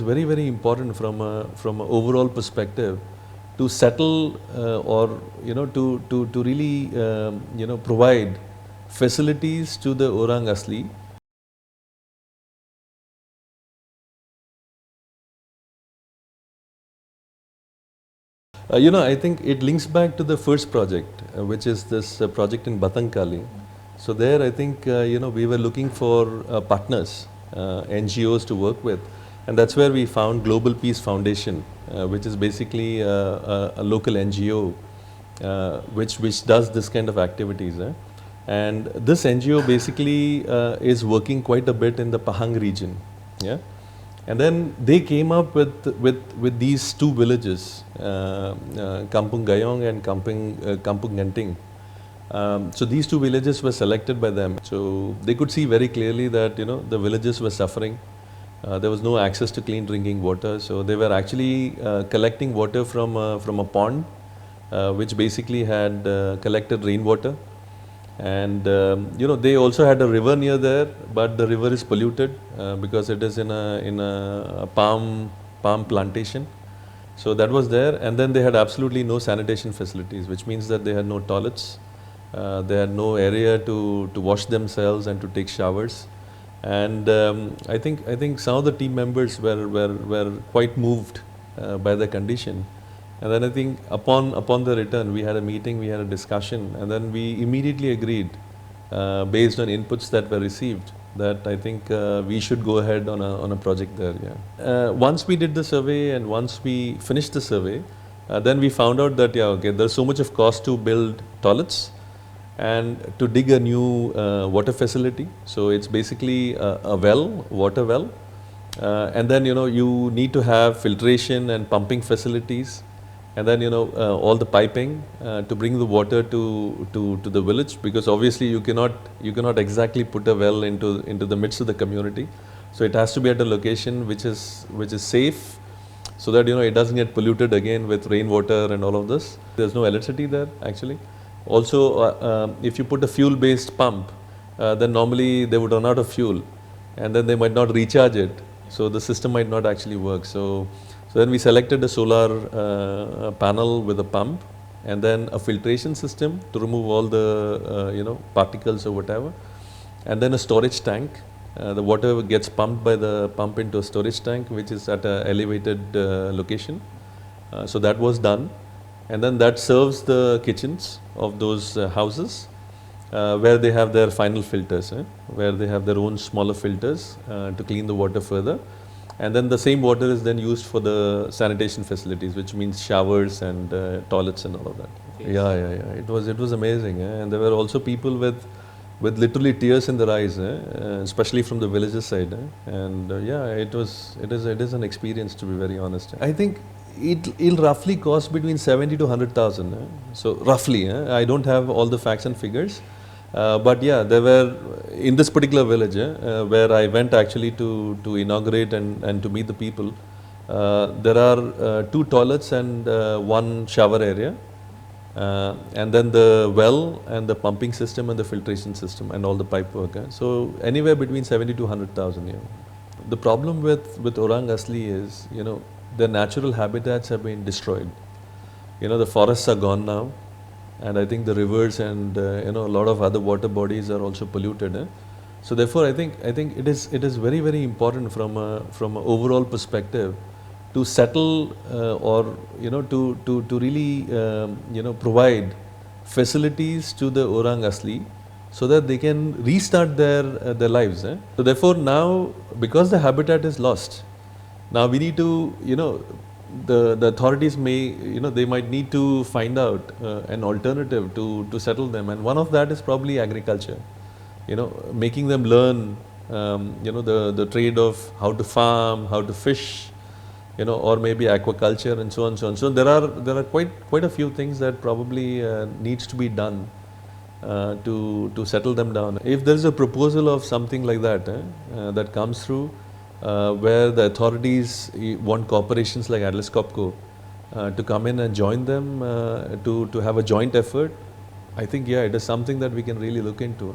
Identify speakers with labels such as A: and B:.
A: very important from a overall perspective to settle or to really provide facilities to the Orang Asli. I think it links back to the first project, which is this project in Batangkali. So there, I think we were looking for partners, NGOs to work with, and that's where we found Global Peace Foundation, which is basically a local NGO which does this kind of activities. And this NGO basically is working quite a bit in the Pahang region. Yeah. And then they came up with these two villages, Kampung Gayung and Kampung Gantung. So these two villages were selected by them. So they could see very clearly that the villages were suffering. There was no access to clean drinking water. So they were actually collecting water from a pond, which basically had collected rainwater. And they also had a river near there, but the river is polluted because it is in a palm plantation. So that was there, and then they had absolutely no sanitation facilities, which means that they had no toilets, they had no area to wash themselves and to take showers. And I think some of the team members were quite moved by the condition. And then I think upon the return, we had a meeting, we had a discussion, and then we immediately agreed, based on inputs that were received, that I think we should go ahead on a project there. Yeah. Once we did the survey and once we finished the survey, then we found out that there's so much of cost to build toilets and to dig a new water facility. So it's basically a water well, and then you need to have filtration and pumping facilities. And then all the piping to bring the water to the village, because obviously you cannot exactly put a well into the midst of the community. So it has to be at a location which is safe, so that it doesn't get polluted again with rainwater and all of this. There's no electricity there actually. Also, if you put a fuel-based pump, then normally they would run out of fuel, and then they might not recharge it. So the system might not actually work. So then we selected a solar panel with a pump, and then a filtration system to remove all the particles or whatever, and then a storage tank. The water gets pumped by the pump into a storage tank, which is at an elevated location. So that was done, and then that serves the kitchens of those houses, where they have their final filters, where they have their own smaller filters to clean the water further. And then the same water is then used for the sanitation facilities, which means showers and toilets and all of that. Yes. Yeah. It was amazing, and there were also people with literally tears in their eyes, especially from the villages side. And it is an experience, to be very honest. I think it'll roughly cost between 70 to 100,000. So roughly, I don't have all the facts and figures. But yeah, there were, in this particular village, where I went actually to inaugurate and to meet the people, there are 2 toilets and 1 shower area, and then the well and the pumping system and the filtration system and all the pipe work. So anywhere between 70 to 100,000. Yeah. The problem with Orang Asli is, their natural habitats have been destroyed. The forests are gone now. And I think the rivers and a lot of other water bodies are also polluted. So therefore, I think it is very important from a overall perspective to settle or to really provide facilities to the Orang Asli, so that they can restart their lives. So therefore, now, because the habitat is lost, now we need to the authorities they might need to find out an alternative to settle them, and one of that is probably agriculture. Making them learn the trade of how to farm, how to fish, or maybe aquaculture and so on and so on. So there are quite a few things that probably needs to be done to settle them down. If there is a proposal of something like that that comes through, where the authorities want corporations like Atlas Copco to come in and join them to have a joint effort, I think it is something that we can really look into.